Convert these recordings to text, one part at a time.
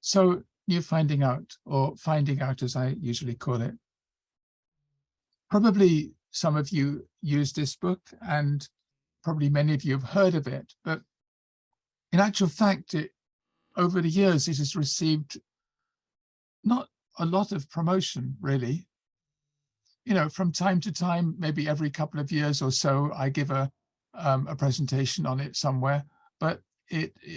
So new finding out, or finding out as I usually call it. Probably some of you use this book, and probably many of you have heard of it, but in actual fact, over the years, it has received not a lot of promotion, really. You know, from time to time, maybe every couple of years or so, I give a presentation on it somewhere, but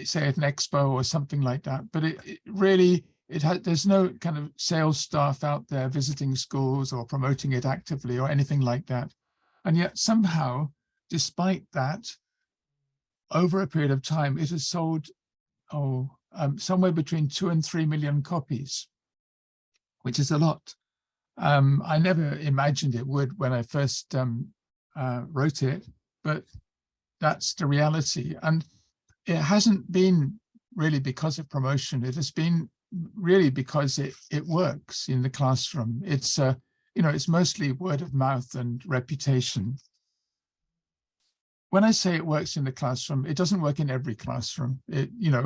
say at an expo or something like that. But it really, there's no kind of sales staff out there visiting schools or promoting it actively or anything like that. And yet somehow, despite that, over a period of time, it has sold somewhere between 2 and 3 million copies, which is a lot. I never imagined it would when I first wrote it, but that's the reality. And it hasn't been really because of promotion. It has been really because it works in the classroom. It's it's mostly word of mouth and reputation. When I say it works in the classroom, it doesn't work in every classroom.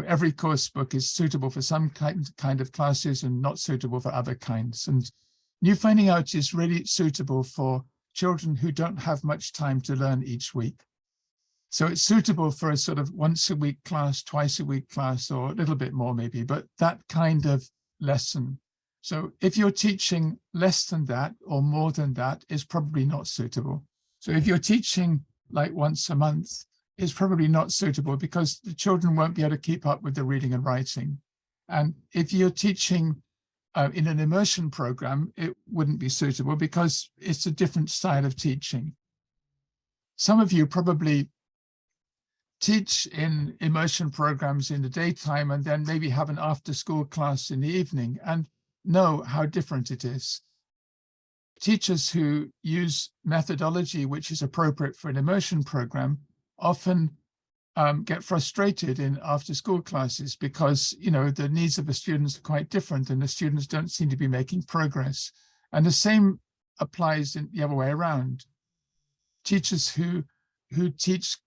Every course book is suitable for some kind of classes and not suitable for other kinds. And New Finding Out is really suitable for children who don't have much time to learn each week. So it's suitable for a sort of once a week class, twice a week class, or a little bit more maybe, but that kind of lesson. So if you're teaching less than that or more than that, it's probably not suitable. So if you're teaching like once a month, it's probably not suitable because the children won't be able to keep up with the reading and writing. And if you're teaching in an immersion program, it wouldn't be suitable because it's a different style of teaching. Some of you probably teach in immersion programs in the daytime and then maybe have an after-school class in the evening and know how different it is. Teachers who use methodology which is appropriate for an immersion program often get frustrated in after-school classes because, the needs of the students are quite different and the students don't seem to be making progress. And the same applies in the other way around. Teachers who teach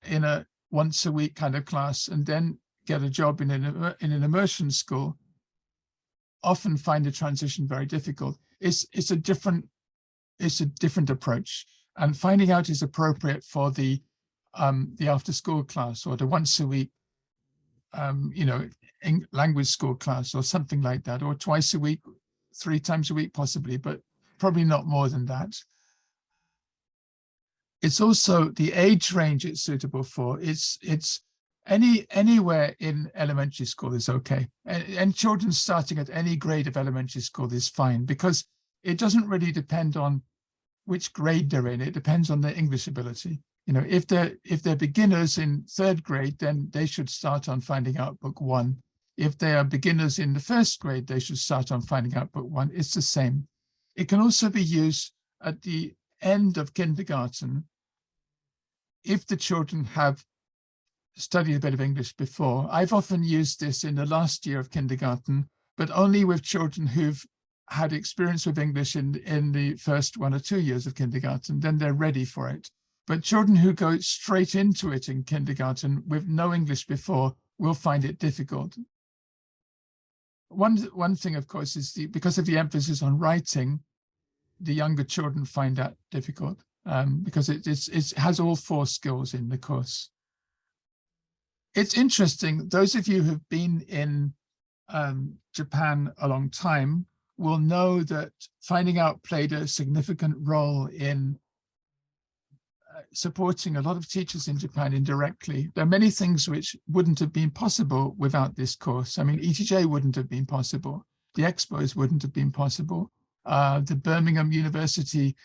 in a once-a-week kind of class and then get a job in an immersion school often find the transition very difficult. It's a different approach, and Finding Out is appropriate for the after-school class or the once-a-week language school class or something like that, or twice a week, 3 times a week possibly, but probably not more than that. It's also the age range it's suitable for. It's anywhere in elementary school is okay. And children starting at any grade of elementary school is fine because it doesn't really depend on which grade they're in. It depends on their English ability. If they're beginners in 3rd grade, then they should start on Finding Out Book 1. If they are beginners in the 1st grade, they should start on Finding Out Book 1. It's the same. It can also be used at the end of kindergarten if the children have studied a bit of English before. I've often used this in the last year of kindergarten, but only with children who've had experience with English in the first 1 or 2 years of kindergarten, then they're ready for it. But children who go straight into it in kindergarten with no English before will find it difficult. One thing, of course, is because of the emphasis on writing, the younger children find that difficult because it has all 4 skills in the course. It's interesting, those of you who've been in Japan a long time will know that Finding Out played a significant role in supporting a lot of teachers in Japan indirectly. There are many things which wouldn't have been possible without this course. I mean, ETJ wouldn't have been possible. The expos wouldn't have been possible. The Birmingham University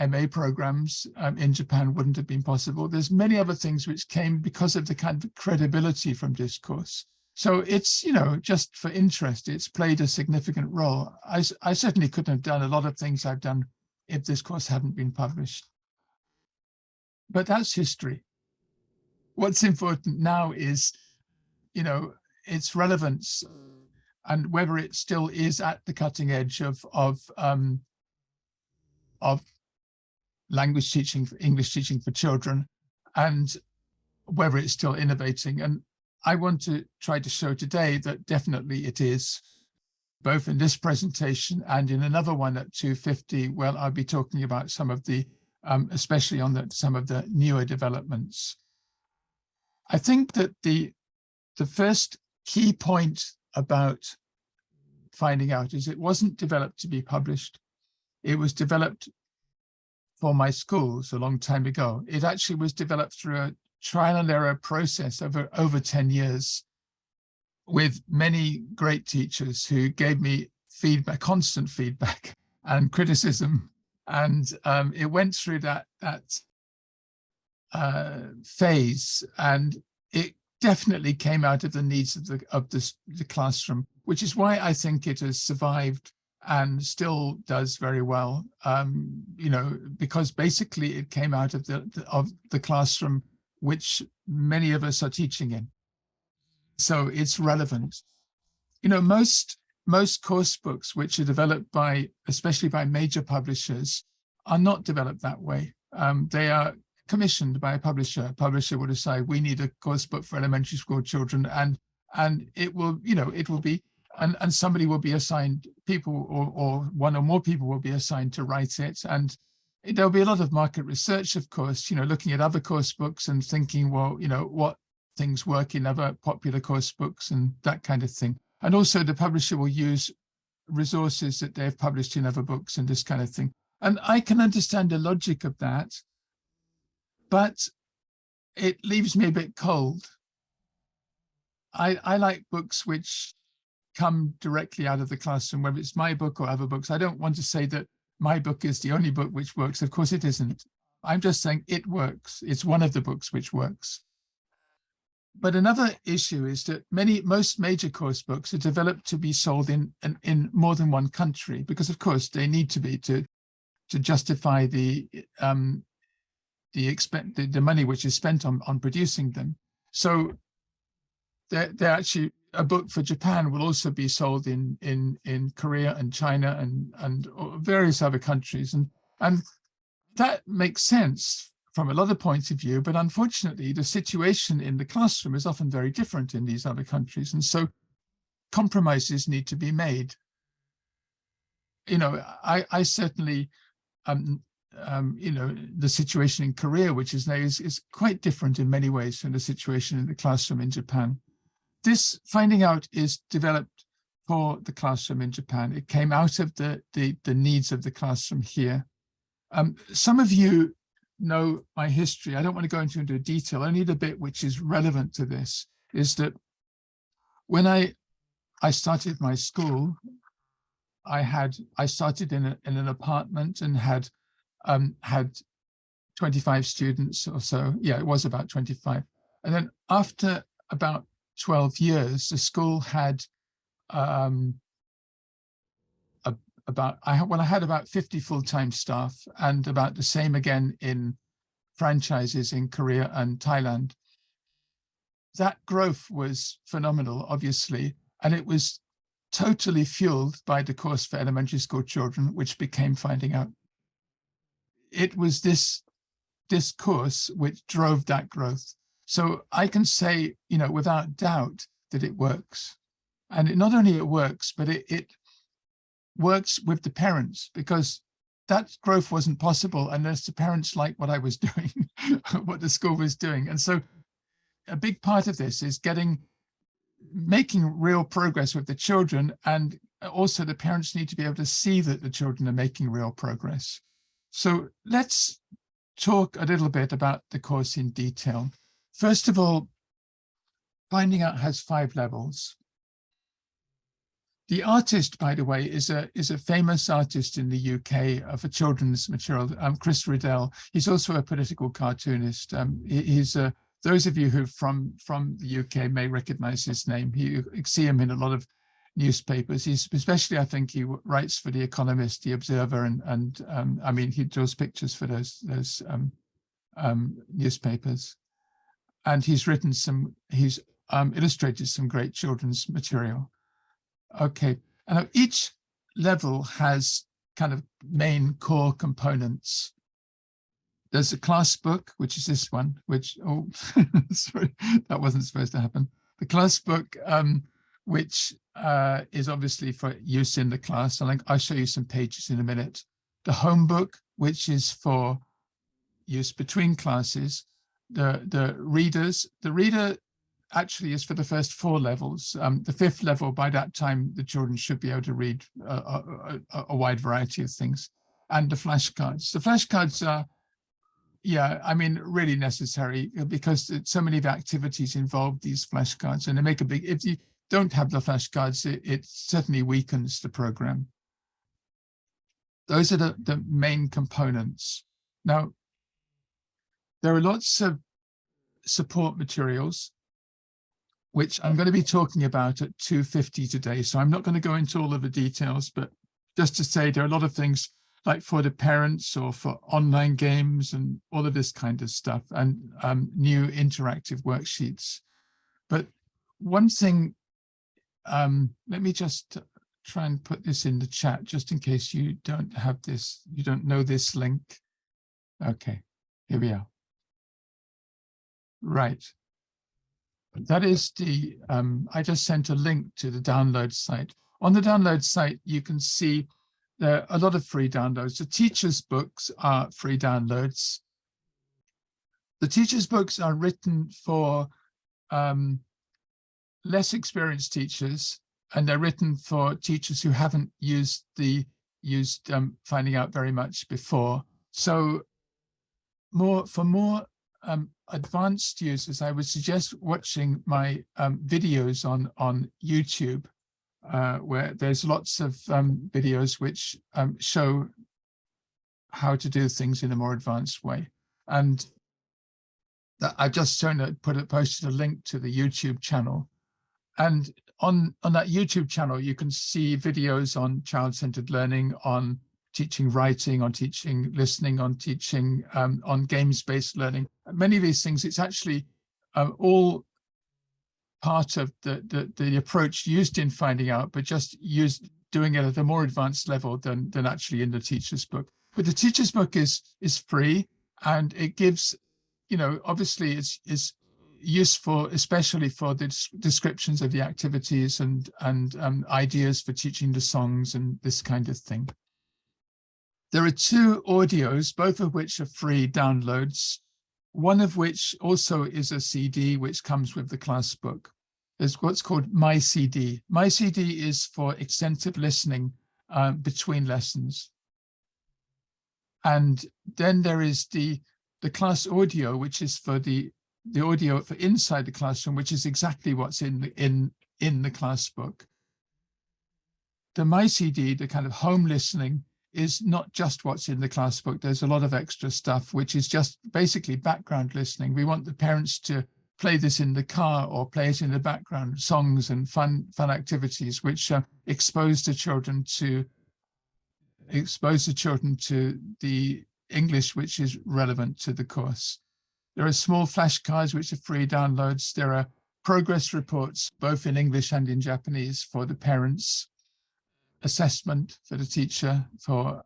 MA programs in Japan wouldn't have been possible. There's many other things which came because of the kind of credibility from this course. So it's, just for interest, it's played a significant role. I certainly couldn't have done a lot of things I've done if this course hadn't been published. But that's history. What's important now is, its relevance and whether it still is at the cutting edge of language teaching, English teaching for children, and whether it's still innovating. And I want to try to show today that definitely it is, both in this presentation and in another one at 2:50, where I'll be talking about some of the, especially on some of the newer developments. I think that the first key point about finding out is it wasn't developed to be published. It was developed for my schools a long time ago. It actually was developed through a trial and error process over 10 years with many great teachers who gave me feedback, constant feedback and criticism. And it went through that phase, and it definitely came out of the needs of the classroom, which is why I think it has survived and still does very well. You know, because basically it came out of the classroom, which many of us are teaching in. So it's relevant. You know, most course books which are developed by, especially by major publishers, are not developed that way. They are commissioned by a publisher. A publisher will decide we need a course book for elementary school children, and it will, you know, it will be, and somebody will be assigned, people or one or more people will be assigned to write it. And there'll be a lot of market research, of course, you know, looking at other course books and thinking, well, you know, what things work in other popular course books and that kind of thing. And also the publisher will use resources that they've published in other books and this kind of thing. And I can understand the logic of that, but it leaves me a bit cold. I like books which come directly out of the classroom, whether it's my book or other books. I don't want to say that my book is the only book which works. Of course it isn't. I'm just saying it works. It's one of the books which works. But another issue is that most major course books are developed to be sold in more than one country, because of course they need to be to justify the money which is spent on producing them. So they're actually, a book for Japan will also be sold in Korea and China and various other countries, and that makes sense from a lot of points of view, but unfortunately the situation in the classroom is often very different in these other countries, and so compromises need to be made. You know, I certainly, you know, the situation in Korea, which is now is quite different in many ways from the situation in the classroom in Japan. This finding out is developed for the classroom in Japan. It came out of the needs of the classroom here. Some of you know my history. I don't want to go into detail. Only the bit which is relevant to this is that when I started my school, I started in an apartment and had 25 students or so. Yeah, it was about 25. And then after about 12 years, the school had I had about 50 full-time staff, and about the same again in franchises in Korea and Thailand. That growth was phenomenal, obviously, and it was totally fueled by the course for elementary school children, which became Finding Out. It was this course which drove that growth. So I can say, you know, without doubt that it works. And not only it works, but it works with the parents, because that growth wasn't possible unless the parents liked what I was doing, what the school was doing. And so a big part of this is making real progress with the children, and also the parents need to be able to see that the children are making real progress. So let's talk a little bit about the course in detail. First of all, Finding Out has 5 levels. The artist, by the way, is a famous artist in the UK for children's material, Chris Riddell. He's also a political cartoonist. Those of you who from the UK may recognize his name. You see him in a lot of newspapers. Especially, I think, he writes for The Economist, The Observer, and I mean, he draws pictures for those newspapers. And he's illustrated some great children's material. Okay, and each level has kind of main core components. There's a class book, which is this one, which, oh, sorry, that wasn't supposed to happen. The class book, which is obviously for use in the class, and I'll show you some pages in a minute. The home book, which is for use between classes. The reader actually is for the first 4 levels. The 5th level, by that time, the children should be able to read a wide variety of things. And the flashcards. The flashcards are, yeah, I mean, really necessary because so many of the activities involve these flashcards, and they make a big, if you don't have the flashcards, it certainly weakens the program. Those are the main components. Now, there are lots of support materials, which I'm going to be talking about at 2:50 today. So I'm not going to go into all of the details, but just to say there are a lot of things like for the parents or for online games and all of this kind of stuff, and new interactive worksheets. But one thing, let me just try and put this in the chat, just in case you don't have this, you don't know this link. Okay, here we are. Right. That is the, I just sent a link to the download site. On the download site, you can see there are a lot of free downloads. The teachers' books are free downloads. The teachers' books are written for less experienced teachers, and they're written for teachers who haven't used finding out very much before. So for more advanced users, I would suggest watching my videos on YouTube, where there's lots of videos which show how to do things in a more advanced way. And I've just posted a link to the YouTube channel. And on that YouTube channel, you can see videos on child-centered learning, on teaching writing, on teaching listening, on teaching on games-based learning. Many of these things, it's actually all part of the approach used in finding out, but just doing it at a more advanced level than actually in the teacher's book. But the teacher's book is free, and it gives, obviously it's useful, especially for the descriptions of the activities and ideas for teaching the songs and this kind of thing. There are 2 audios, both of which are free downloads, one of which also is a CD which comes with the class book. There's what's called My CD. My CD is for extensive listening between lessons. And then there is the class audio, which is for the audio for inside the classroom, which is exactly what's in the class book. The My CD, the kind of home listening, is not just what's in the class book. There's a lot of extra stuff, which is just basically background listening. We want the parents to play this in the car or play it in the background, songs and fun activities, which expose the children to the English which is relevant to the course. There are small flashcards which are free downloads. There are progress reports, both in English and in Japanese, for the parents, assessment for the teacher for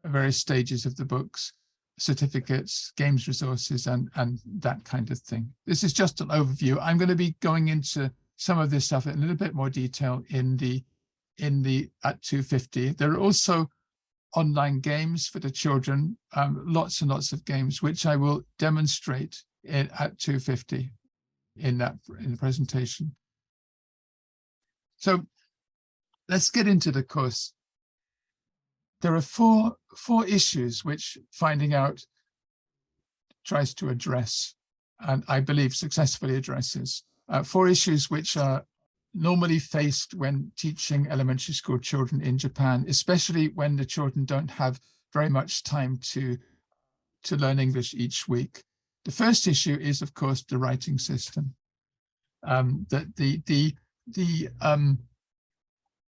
various stages of the books, certificates, games resources, and that kind of thing. This is just an overview. I'm going to be going into some of this stuff in a little bit more detail at 2:50. There are also online games for the children, lots and lots of games, which I will demonstrate at 2:50 in the presentation. So let's get into the course. There are four issues which finding out tries to address, and I believe successfully addresses. 4 issues which are normally faced when teaching elementary school children in Japan, especially when the children don't have very much time to learn English each week. The first issue is, of course, the writing system. That the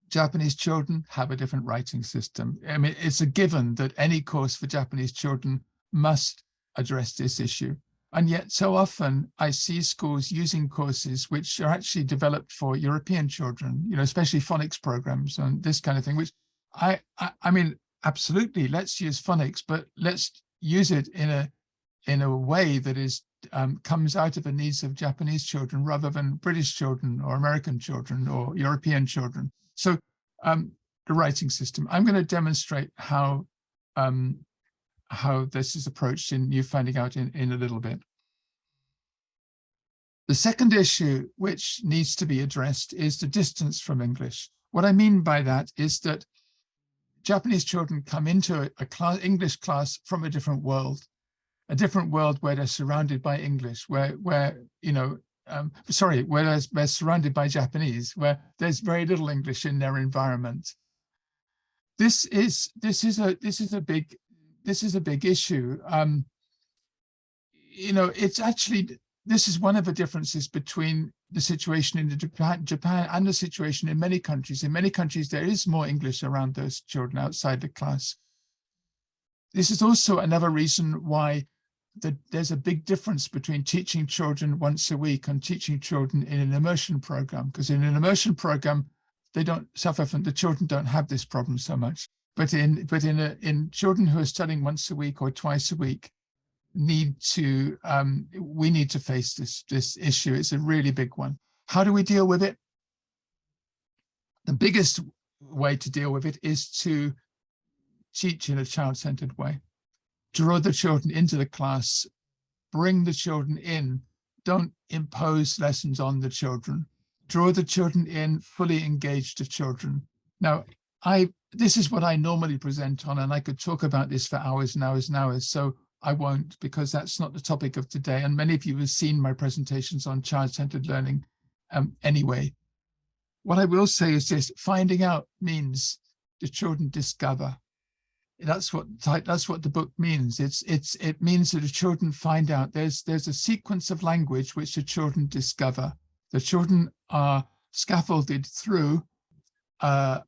Japanese children have a different writing system. I mean, it's a given that any course for Japanese children must address this issue. And yet so often I see schools using courses which are actually developed for European children, especially phonics programs and this kind of thing, which I mean, absolutely, let's use phonics, but let's use it in a way that is comes out of the needs of Japanese children rather than British children or American children or European children. So the writing system. I'm going to demonstrate how this is approached in New Finding Out in a little bit. The second issue which needs to be addressed is the distance from English. What I mean by that is that Japanese children come into a English class from a different world where they're surrounded by English, where you know, where they're surrounded by Japanese, where there's very little English in their environment. This is a big issue. You know, it's actually, this is one of the differences between the situation in Japan and the situation in many countries. In many countries, there is more English around those children outside the class. This is also another reason why there's a big difference between teaching children once a week and teaching children in an immersion program, because in an immersion program, they don't suffer from, the children don't have this problem so much. But in children who are studying once a week or twice a week, we need to face this issue. It's a really big one. How do we deal with it? The biggest way to deal with it is to teach in a child-centered way. Draw the children into the class, bring the children in, don't impose lessons on the children. Draw the children in, fully engage the children. Now, this is what I normally present on, and I could talk about this for hours and hours and hours, so I won't, because that's not the topic of today. And many of you have seen my presentations on child-centered learning anyway. What I will say is this: finding out means the children discover. That's what the book means. It means that the children find out. There's a sequence of language which the children discover. The children are scaffolded through a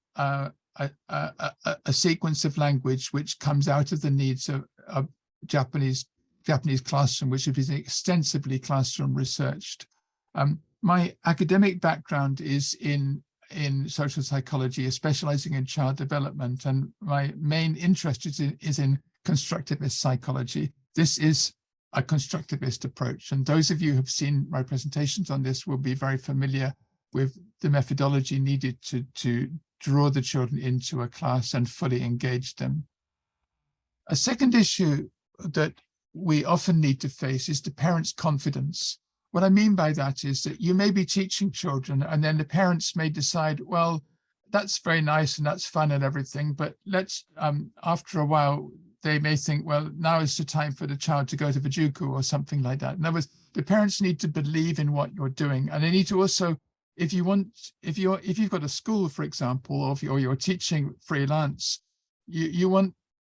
sequence of language which comes out of the needs of Japanese classroom, which has been extensively classroom researched. My academic background is in social psychology, specializing in child development, and my main interest is in constructivist psychology. This is a constructivist approach, and those of you who have seen my presentations on this will be very familiar with the methodology needed to draw the children into a class and fully engage them. A second issue that we often need to face is the parents' confidence. What I mean by that is that you may be teaching children, and then the parents may decide, well, that's very nice and that's fun and everything, but let's, after a while, they may think, well, now is the time for the child to go to the Juku or something like that. In other words, the parents need to believe in what you're doing, and they need to also, if you've got a school, for example, or you're teaching freelance, you want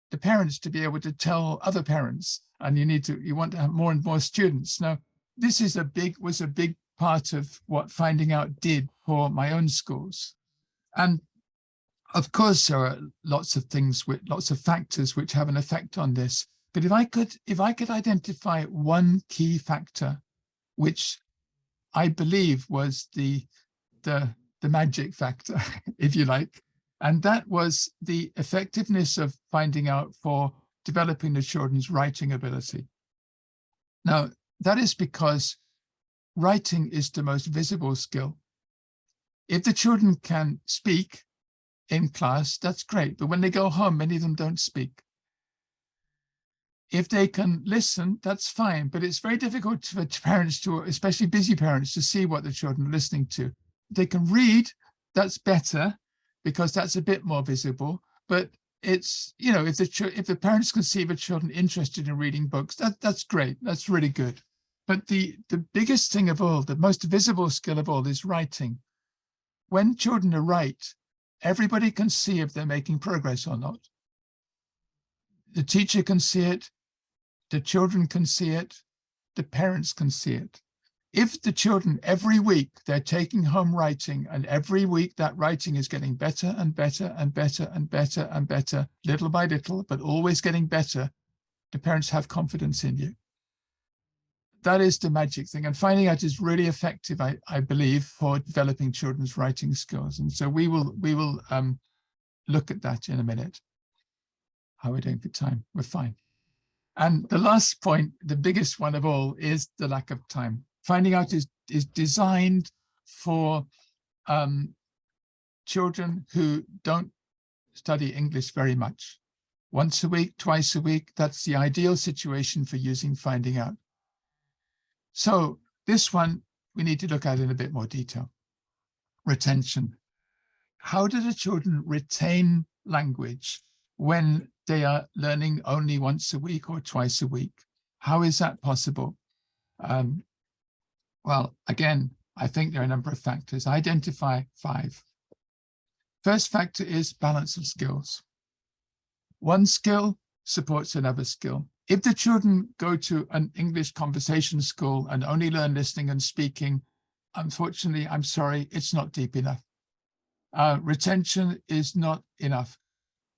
the parents to be able to tell other parents, and you want to have more and more students. Now, this was a big part of what Finding Out did for my own schools. And of course, there are lots of factors which have an effect on this. But if I could identify one key factor, which I believe was the magic factor, if you like, and that was the effectiveness of Finding Out for developing the children's writing ability. Now, that is because writing is the most visible skill. If the children can speak in class, that's great. But when they go home, many of them don't speak. If they can listen, that's fine. But it's very difficult for parents especially busy parents, to see what the children are listening to. If they can read, that's better, because that's a bit more visible. But it's, you know, if the parents can see the children interested in reading books, that's great. That's really good. But the biggest thing of all, the most visible skill of all, is writing. When children write, everybody can see if they're making progress or not. The teacher can see it, the children can see it, the parents can see it. If the children, every week, they're taking home writing, and every week that writing is getting better and better and better and better and better, little by little, but always getting better, the parents have confidence in you. That is the magic thing. And Finding Out is really effective, I believe, for developing children's writing skills. And so we will look at that in a minute. How are we doing for time? We're fine. And the last point, the biggest one of all, is the lack of time. Finding Out is designed for children who don't study English very much. Once a week, twice a week, that's the ideal situation for using Finding Out. So this one, we need to look at in a bit more detail. Retention. How do the children retain language when they are learning only once a week or twice a week? How is that possible? Well, again, I think there are a number of factors. Identify 5. First factor is balance of skills. One skill supports another skill. If the children go to an English conversation school and only learn listening and speaking, unfortunately, I'm sorry, it's not deep enough. Retention is not enough.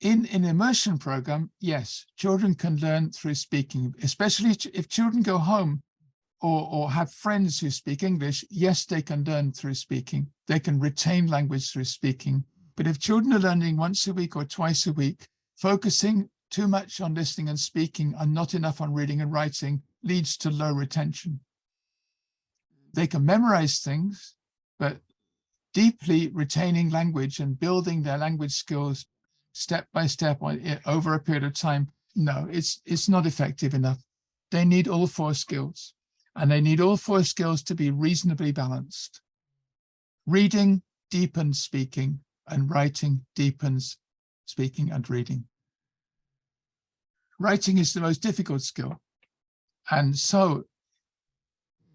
In an immersion program, yes, children can learn through speaking, especially if children go home or have friends who speak English. Yes, they can learn through speaking. They can retain language through speaking. But if children are learning once a week or twice a week, focusing too much on listening and speaking and not enough on reading and writing leads to low retention. They can memorize things, but deeply retaining language and building their language skills step by step over a period of time, no, it's not effective enough. They need all 4 skills, and they need all 4 skills to be reasonably balanced. Reading deepens speaking, and writing deepens speaking and reading. Writing is the most difficult skill, and so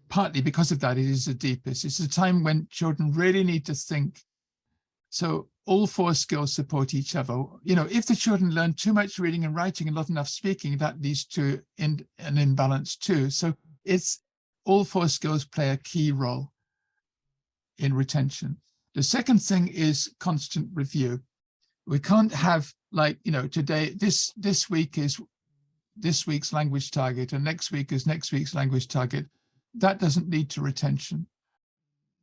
partly because of that, it is the deepest. It's a time when children really need to think. So all 4 skills support each other. You know, if the children learn too much reading and writing and not enough speaking, that leads to an imbalance too. So it's all 4 skills play a key role in retention. The second thing is constant review. We can't have, like, you know, today, this week is this week's language target, and next week is next week's language target. That doesn't lead to retention.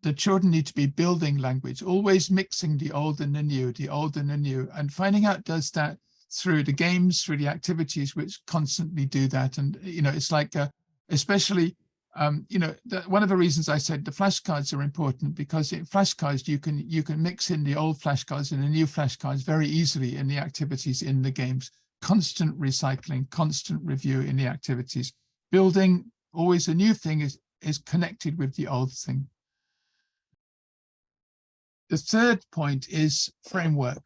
The children need to be building language, always mixing the old and the new, the old and the new. And Finding Out does that through the games, through the activities, which constantly do that. And, you know, it's like, especially, you know, one of the reasons I said the flashcards are important, because in flashcards, you can mix in the old flashcards and the new flashcards very easily in the activities in the games. Constant recycling, constant review in the activities. Building always a new thing is connected with the old thing. The third point is framework.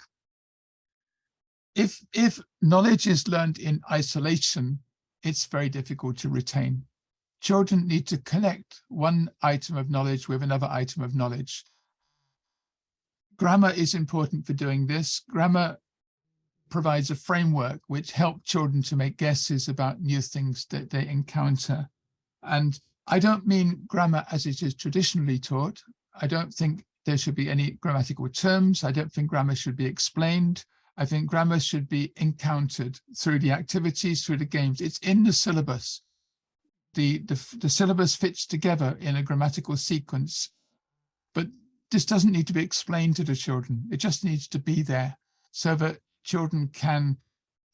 If knowledge is learned in isolation, it's very difficult to retain. Children need to connect one item of knowledge with another item of knowledge. Grammar is important for doing this. Grammar provides a framework which helps children to make guesses about new things that they encounter. And I don't mean grammar as it is traditionally taught. I don't think there should be any grammatical terms. I don't think grammar should be explained. I think grammar should be encountered through the activities, through the games. It's in the syllabus. The syllabus fits together in a grammatical sequence, but this doesn't need to be explained to the children. It just needs to be there so that children can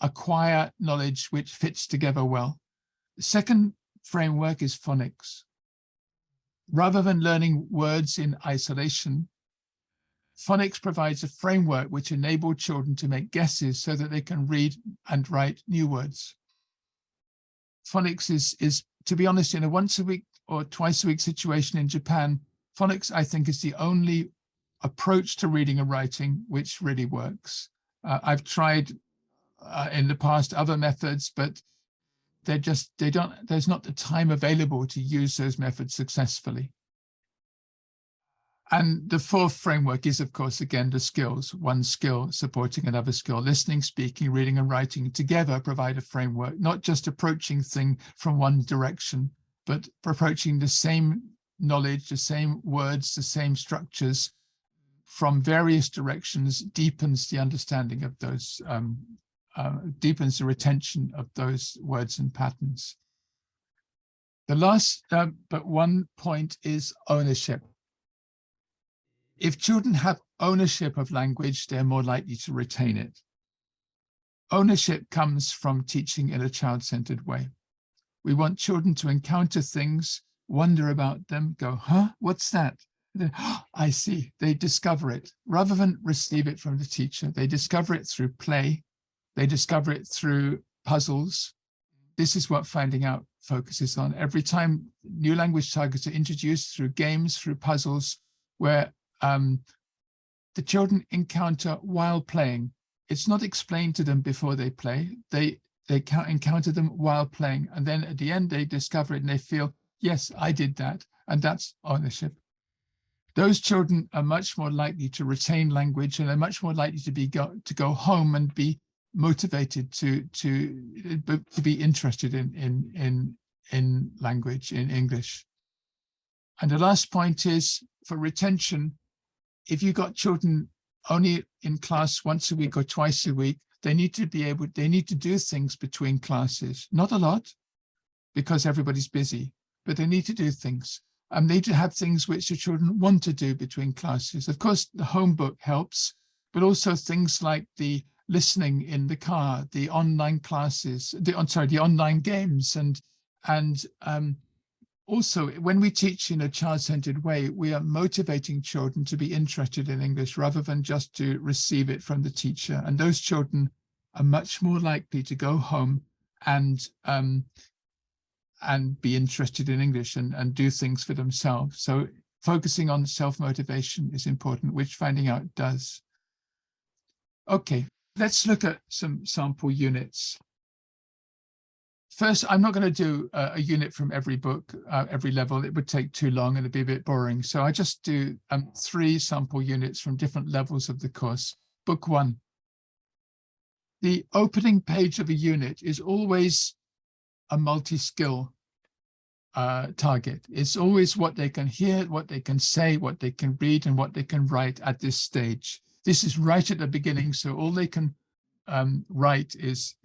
acquire knowledge which fits together well. The second framework is phonics. Rather than learning words in isolation, phonics provides a framework which enables children to make guesses so that they can read and write new words. Phonics is, to be honest, in a once a week or twice a week situation in Japan, phonics, I think, is the only approach to reading and writing which really works. I've tried in the past other methods, but there's not the time available to use those methods successfully. And the fourth framework is, of course, again, the skills, one skill supporting another skill. Listening, speaking, reading, and writing together provide a framework, not just approaching things from one direction, but approaching the same knowledge, the same words, the same structures from various directions deepens the understanding of those, deepens the retention of those words and patterns. The last but one point is ownership. If children have ownership of language, they're more likely to retain it. Ownership comes from teaching in a child-centered way. We want children to encounter things, wonder about them, go, huh, what's that? Then, oh, I see, they discover it. Rather than receive it from the teacher, they discover it through play, they discover it through puzzles. This is what finding out focuses on. Every time new language targets are introduced through games, through puzzles, where the children encounter while playing. It's not explained to them before they play. They encounter them while playing. And then at the end, they discover it and they feel, yes, I did that. And that's ownership. Those children are much more likely to retain language, and they're much more likely to go home and be motivated to be interested in language, in English. And the last point is, for retention, if you've got children only in class once a week or twice a week, they need to do things between classes. Not a lot, because everybody's busy, but they need to do things. And they need to have things which the children want to do between classes. Of course, the home book helps, but also things like the listening in the car, the online classes, the online games, and also, when we teach in a child-centered way, we are motivating children to be interested in English rather than just to receive it from the teacher. And those children are much more likely to go home and be interested in English and do things for themselves. So focusing on self-motivation is important, which finding out does. Okay, let's look at some sample units. First, I'm not going to do a unit from every book, every level. It would take too long and it'd be a bit boring. So I just do 3 sample units from different levels of the course. Book 1. The opening page of a unit is always a multi-skill target. It's always what they can hear, what they can say, what they can read, and what they can write at this stage. This is right at the beginning, so all they can write is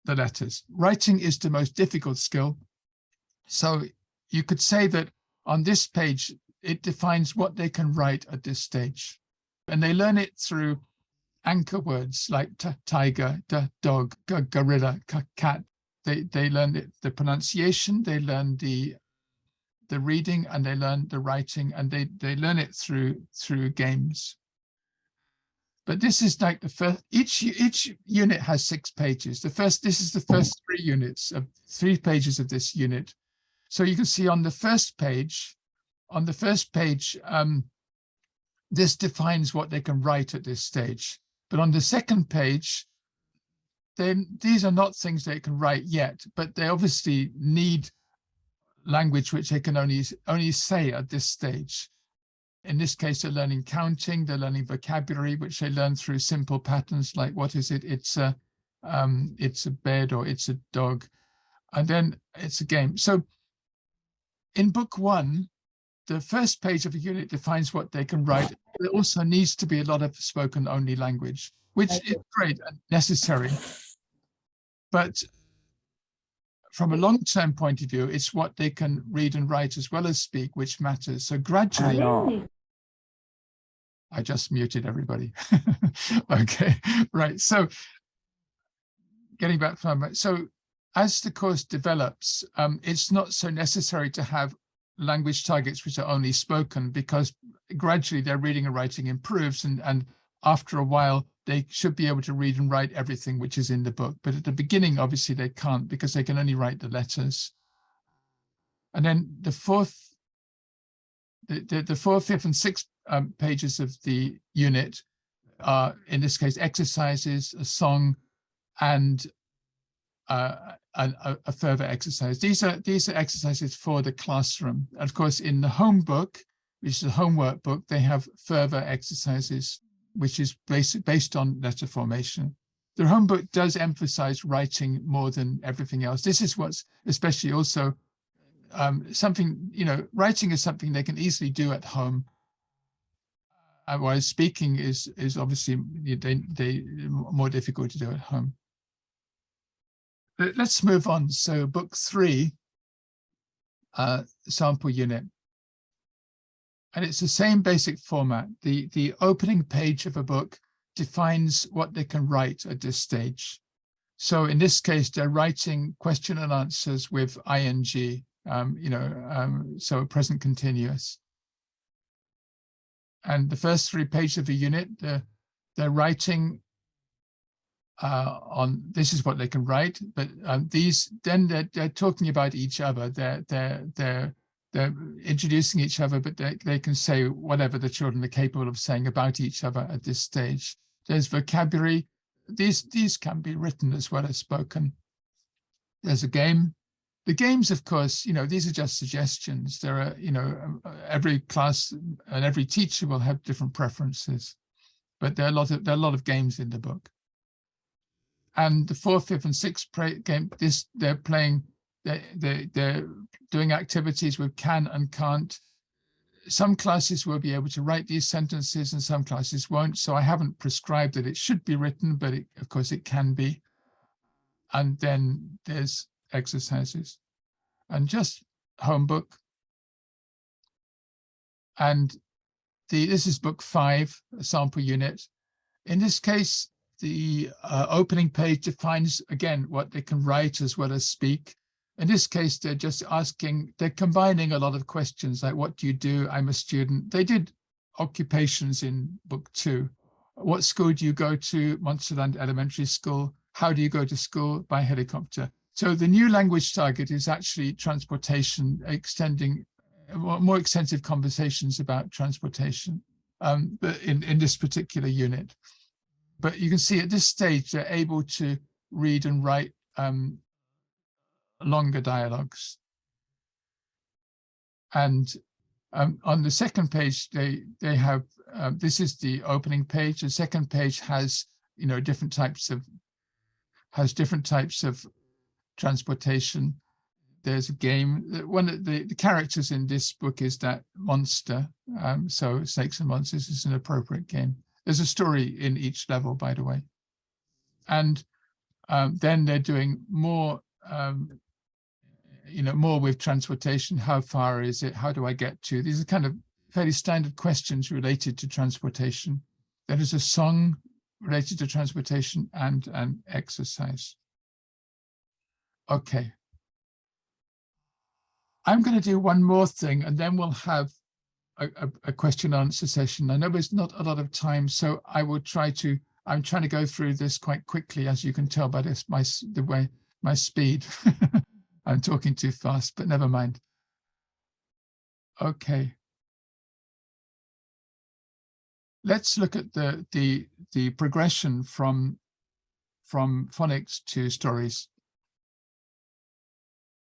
the letters. Writing is the most difficult skill. So you could say that on this page, it defines what they can write at this stage. And they learn it through anchor words like tiger, dog, gorilla, cat. They learn the pronunciation, they learn the reading, and they learn the writing, and they learn it through games. But this is like the first, each unit has 6 pages. This is the first 3 units of 3 pages of this unit. So you can see on the first page, this defines what they can write at this stage. But on the second page, then these are not things they can write yet, but they obviously need language which they can only say at this stage. In this case, they're learning counting, they're learning vocabulary, which they learn through simple patterns like, what is it? It's a bed, or it's a dog, and then it's a game. So in book 1, the first page of a unit defines what they can write. There also needs to be a lot of spoken only language, which is great and necessary. But from a long-term point of view, it's what they can read and write as well as speak, which matters. So gradually, I just muted everybody. Okay, right. So getting back from, so as the course develops, it's not so necessary to have language targets which are only spoken, because gradually their reading and writing improves, and after a while, they should be able to read and write everything which is in the book. But at the beginning, obviously, they can't, because they can only write the letters. And then the 4th, 5th, and 6th pages of the unit are, in this case, exercises, a song, and a further exercise. These are exercises for the classroom. Of course, in the home book, which is a homework book, they have further exercises, which is based on letter formation. The home book does emphasize writing more than everything else. This is what's especially also something, writing is something they can easily do at home. Whereas speaking is obviously more difficult to do at home. But let's move on. So book 3, sample unit. And it's the same basic format. The opening page of a book defines what they can write at this stage. So in this case, they're writing question and answers with ing, so present continuous. And the first 3 pages of the unit, they're writing on this is what they can write, but then they're talking about each other. They're introducing each other, but they can say whatever the children are capable of saying about each other at this stage. There's vocabulary. These can be written as well as spoken. There's a game. The games, of course, these are just suggestions. There are, every class and every teacher will have different preferences, but there are a lot of games in the book. And the 4th, 5th, and 6th game, they're playing. They're doing activities with can and can't. Some classes will be able to write these sentences and some classes won't. So I haven't prescribed that it should be written, but of course it can be. And then there's exercises and just home book. And this is book 5, a sample unit. In this case, the opening page defines, again, what they can write as well as speak. In this case, they're just asking, they're combining a lot of questions like, what do you do? I'm a student. They did occupations in book 2. What school do you go to? Monsterland Elementary School. How do you go to school? By helicopter. So the new language target is actually transportation, extending more extensive conversations about transportation, but in this particular unit. But you can see at this stage, they're able to read and write longer dialogues. And on the second page, they have, this is the opening page. The second page has, different types of transportation. There's a game. One of the characters in this book is that monster. So Snakes and Monsters is an appropriate game. There's a story in each level, by the way. And then they're doing more, more with transportation. How far is it? How do I get to? These are kind of fairly standard questions related to transportation. There is a song related to transportation and an exercise. Okay. I'm going to do one more thing, and then we'll have a question and answer session. I know there's not a lot of time, so I will I'm trying to go through this quite quickly, as you can tell by this, my speed. I'm talking too fast, but never mind. Okay. Let's look at the progression from phonics to stories.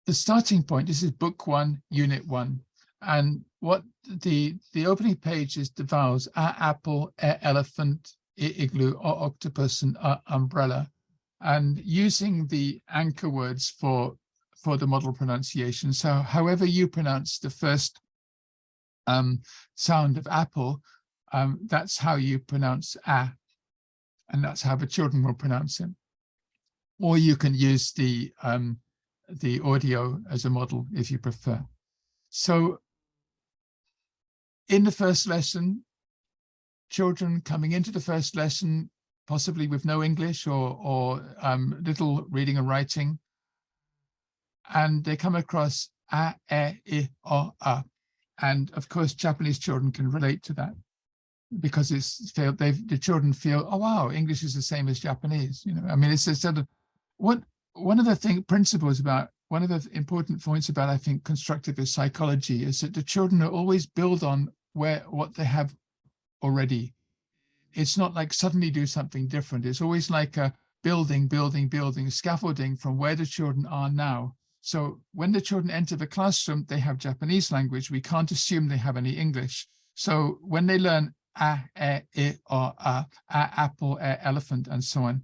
The starting point, this is book 1, unit 1. And what the opening page is the vowels, apple, elephant, igloo, octopus, and umbrella. And using the anchor words for the model pronunciation. So however you pronounce the first sound of apple, that's how you pronounce a, and that's how the children will pronounce it. Or you can use the audio as a model if you prefer. So in the first lesson, children coming into the first lesson, possibly with no English or little reading and writing, and they come across a, e, I, o, a. And of course, Japanese children can relate to that because the children feel, oh wow, English is the same as Japanese. I mean, it's a sort of one of the principles about, one of the important points about, I think, constructivist psychology is that the children are always build on what they have already. It's not like suddenly do something different. It's always like a building, scaffolding from where the children are now. So when the children enter the classroom, they have Japanese language. We can't assume they have any English. So when they learn a, e, I, o, a, apple, elephant, and so on,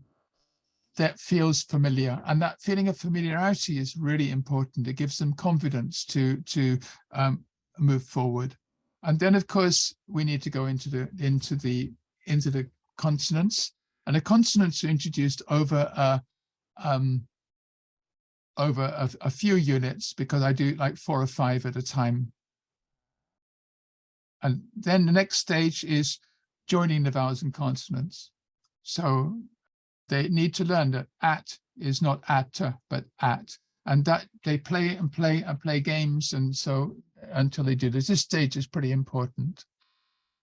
that feels familiar. And that feeling of familiarity is really important. It gives them confidence to move forward. And then, of course, we need to go into the consonants. And the consonants are introduced over a few units, because I do like 4 or 5 at a time. And then the next stage is joining the vowels and consonants. So they need to learn that at is not at, but at, and that they play and play and play games. And so until they do this stage is pretty important.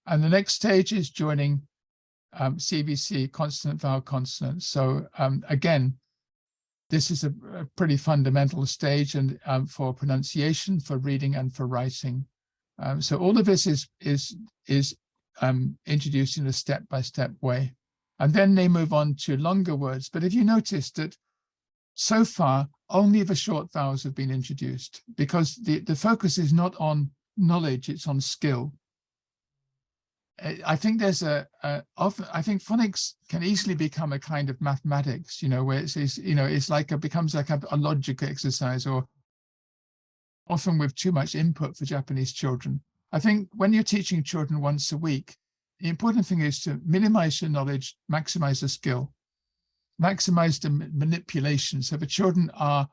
And the next stage is joining CVC, consonant, vowel, consonant. So again, this is a pretty fundamental stage, and for pronunciation, for reading, and for writing. So all of this is introduced in a step-by-step way. And then they move on to longer words. But if you notice that so far, only the short vowels have been introduced, because the focus is not on knowledge, it's on skill. I think there's often, I think phonics can easily become a kind of mathematics, where it's like becomes like a logic exercise, or often with too much input for Japanese children. I think when you're teaching children once a week, the important thing is to minimize your knowledge, maximize the skill, maximize the manipulation. So the children are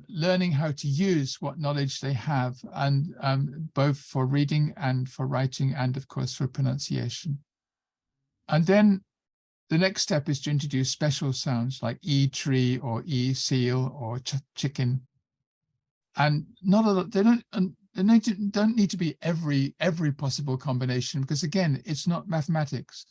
learning how to use what knowledge they have, and both for reading and for writing, and of course for pronunciation. And then the next step is to introduce special sounds like E tree or E seal or chicken. And not a lot, they don't need to be every possible combination, because again, it's not mathematics.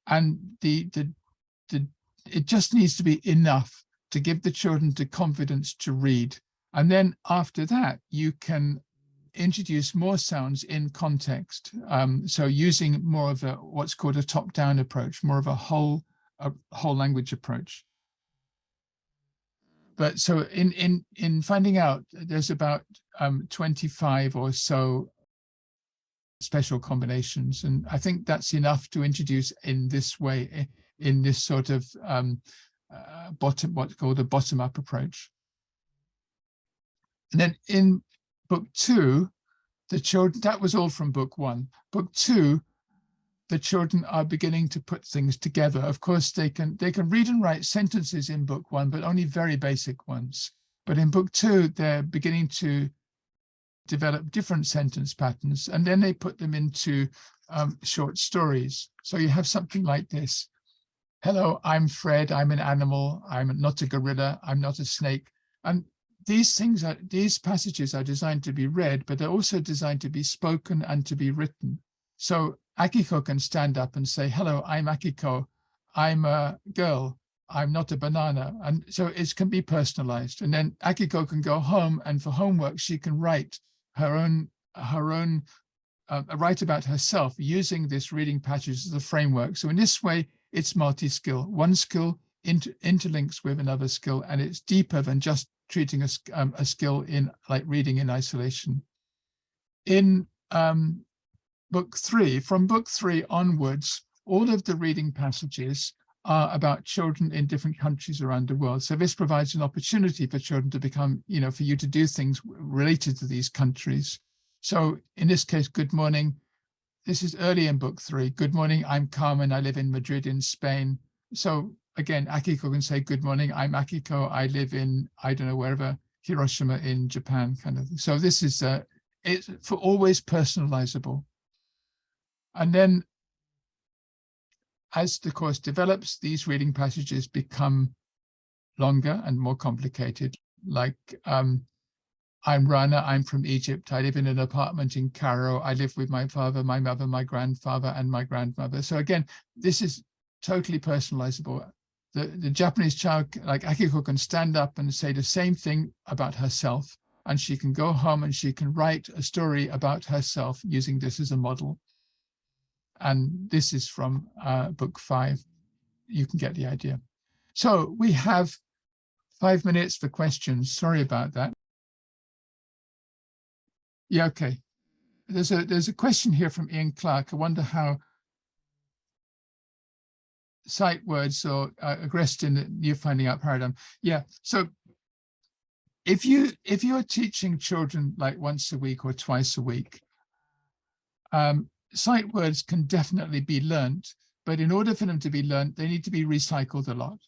And it just needs to be enough to give the children the confidence to read. And then after that, you can introduce more sounds in context. So using more of what's called a top-down approach, more of a whole language approach. But so in finding out, there's about 25 or so special combinations, and I think that's enough to introduce in this way, in this sort of what's called a bottom-up approach. And then in book 2, the children, that was all from book 1. Book 2, the children are beginning to put things together. Of course, they can read and write sentences in book 1, but only very basic ones. But in book 2, they're beginning to develop different sentence patterns, and then they put them into short stories. So you have something like this. Hello, I'm Fred, I'm an animal, I'm not a gorilla, I'm not a snake. And these passages are designed to be read, but they're also designed to be spoken and to be written. So Akiko can stand up and say, hello, I'm Akiko, I'm a girl, I'm not a banana. And so it can be personalized. And then Akiko can go home, and for homework, she can write write about herself using this reading passage as a framework. So in this way, it's multi-skill. One skill interlinks with another skill, and it's deeper than just treating a skill in like reading in isolation. In book 3, from book 3 onwards, all of the reading passages are about children in different countries around the world. So this provides an opportunity for children to become, for you to do things related to these countries. So in this case, good morning. This is early in book 3. Good morning, I'm Carmen, I live in Madrid in Spain. So again, Akiko can say, good morning, I'm Akiko, I live in, I don't know, wherever, Hiroshima in Japan, kind of thing. So this is, it's for always personalizable. And then as the course develops, these reading passages become longer and more complicated. Like, I'm Rana, I'm from Egypt. I live in an apartment in Cairo. I live with my father, my mother, my grandfather, and my grandmother. So again, this is totally personalizable. The Japanese child, like Akiko, can stand up and say the same thing about herself, and she can go home and she can write a story about herself using this as a model. And this is from book 5. You can get the idea. So we have 5 minutes for questions. Sorry about that. Yeah, okay. There's a question here from Ian Clark. I wonder how sight words or aggressed in the new finding out paradigm. Yeah. So if you're teaching children like once a week or twice a week, sight words can definitely be learnt, but in order for them to be learnt, they need to be recycled a lot.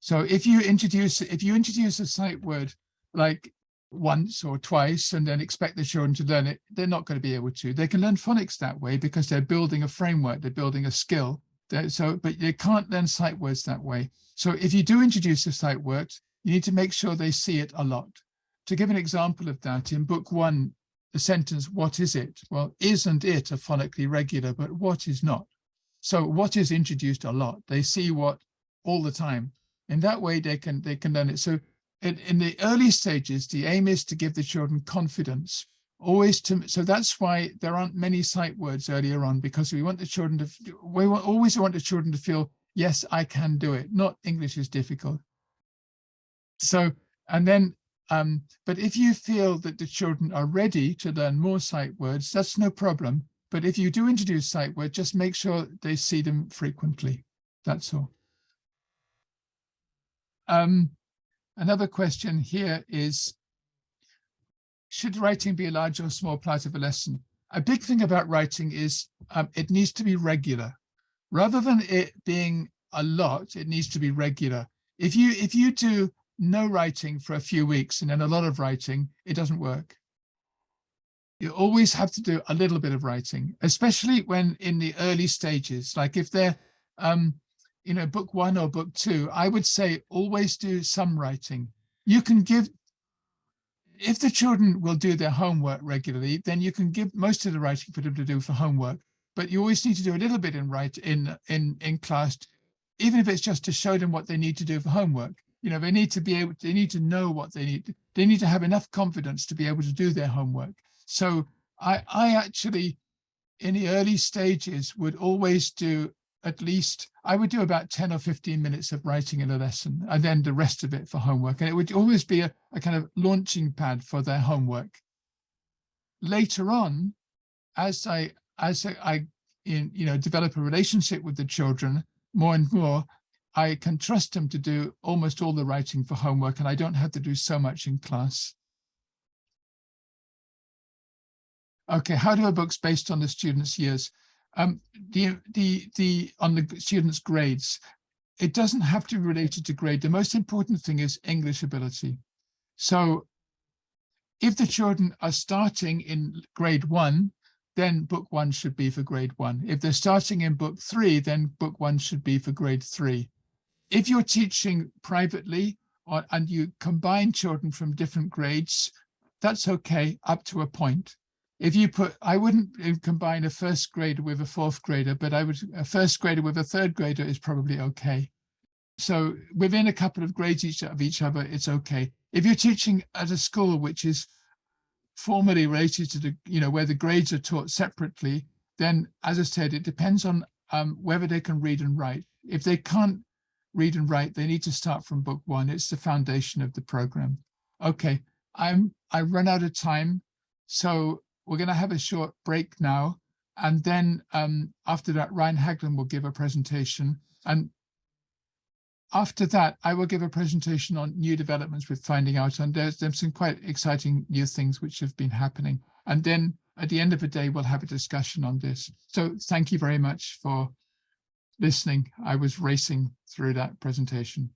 So if you introduce a sight word like once or twice and then expect the children to learn it, they're not going to be able to. They can learn phonics that way because they're building a framework, they're building a skill, But they can't learn sight words that way. So if you do introduce a sight word, you need to make sure they see it a lot. To give an example of that, in book 1, the sentence, what is it? Well, isn't it are phonically regular, but what is not? So what is introduced a lot. They see what all the time. In that way, they can learn it. So in the early stages, the aim is to give the children confidence. So that's why there aren't many sight words earlier on, because we want the children to, always want the children to feel, yes, I can do it, not English is difficult. So, and then, but if you feel that the children are ready to learn more sight words, that's no problem. But if you do introduce sight words, just make sure they see them frequently. That's all. Another question here is, should writing be a large or small part of a lesson? A big thing about writing is it needs to be regular. Rather than it being a lot, it needs to be regular. If you do no writing for a few weeks and then a lot of writing, it doesn't work. You always have to do a little bit of writing, especially when in the early stages. Like if they're, book 1 or book 2, I would say always do some writing. You can give, if the children will do their homework regularly, then you can give most of the writing for them to do for homework. But you always need to do a little bit in class, even if it's just to show them what they need to do for homework. They need to know what they need. They need to have enough confidence to be able to do their homework. So I actually, in the early stages, would always do I would do about 10 or 15 minutes of writing in a lesson, and then the rest of it for homework. And it would always be a kind of launching pad for their homework. Later on, as I develop a relationship with the children more and more, I can trust them to do almost all the writing for homework, and I don't have to do so much in class. Okay, how do our books based on the students' years? On the students' grades, it doesn't have to be related to grade. The most important thing is English ability. So if the children are starting in grade 1, then book 1 should be for grade 1. If they're starting in book 3, then book 1 should be for grade 3. If you're teaching privately and you combine children from different grades, that's okay up to a point. I wouldn't combine a first grader with a fourth grader, but a first grader with a third grader is probably okay. So within a couple of grades of each other, it's okay. If you're teaching at a school which is formally related to the, where the grades are taught separately, then, as I said, it depends on whether they can read and write. If they can't read and write, they need to start from book 1. It's the foundation of the program. Okay, I run out of time, so we're going to have a short break now, and then after that, Ryan Hagland will give a presentation, and after that, I will give a presentation on new developments with Finding Out, and there's some quite exciting new things which have been happening. And then at the end of the day, we'll have a discussion on this. So thank you very much for listening. I was racing through that presentation.